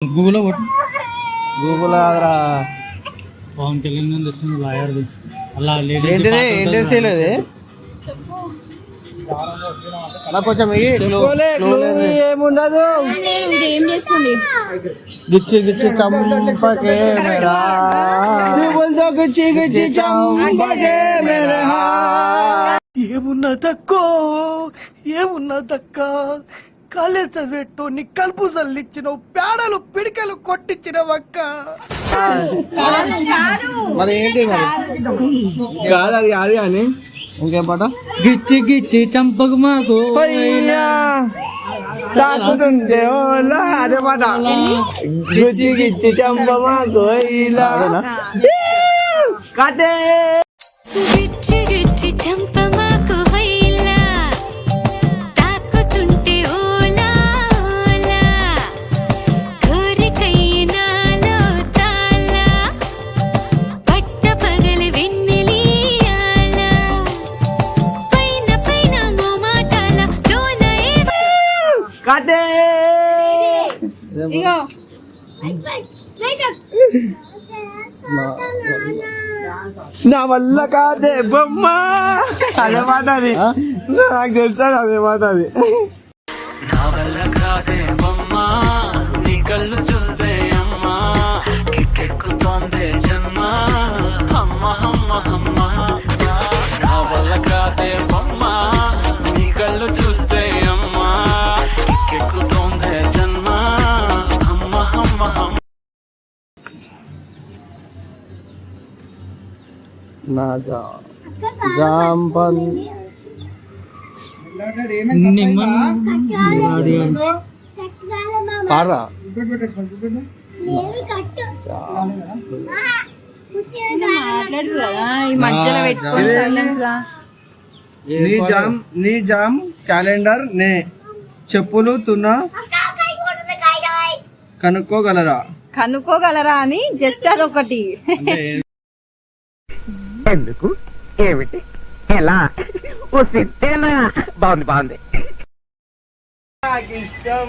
Google Google Pawan Kalyan నుండి వచ్చింది లాయర్ది అలా లేడీస్ కొంచెం ఏముండదు. ఏం చేస్తుంది? గిచ్చి గిచ్చి చంపకే చూపులతో గిచ్చి గిచ్చి చంపకే ఏమున్నదక్క కాలేజ్ చదివేట్టు నీ కలుపు చల్లిచ్చినావు, పేడలు పిడికలు కొట్టించినవక్క. మరి ఏంటి మరి కాదు అది కాదు అని ఇంకేం పాట? గిచ్చి గిచ్చి చంపకు మాకు తాకుతుంటే ఓలా అదే పాట. గిచ్చి గిచ్చి చంప మాకు కటే గిచ్చి గిచ్చి చంప మాకు హైలా తాకుతుంటే ఓలా ఓలా కోరికైనాలో చాలా పట్ట పగలి వెన్నెలియాల పైన పైన మోమాటాల లోన కటే ఇగో నా వల్ల కాదే బొమ్మ అదే మాట అది. నాకు తెలుసా అదే మాట అది. నా వల్ల కాదే బొమ్మ నీ కళ్ళు చూస్తే అమ్మా కిక్కెక్కుతోందే జన్మ అమ్మ అమ్మ అమ్మ. నా వల్ల కాదే బొమ్మ నీ కళ్ళు చూస్తే అమ్మా కిక్కెక్కుతోందే జన్మ అమ్మ అమ్మ అమ్మ. నా జాంపన్ పాడరా మాట్లాడు కదా ఈ మధ్యలో పెట్టుకోవాలి సైలెన్స్ గా. నీ జామ్ క్యాలెండర్ నే చెప్పులు తున్నా కనుక్కోగలరా అని జస్ట్ అదొకటి. ఎందుకు ఏమిటి ఎలా ఓ సిద్ధేనా? బాగుంది బాగుంది. ఇష్టం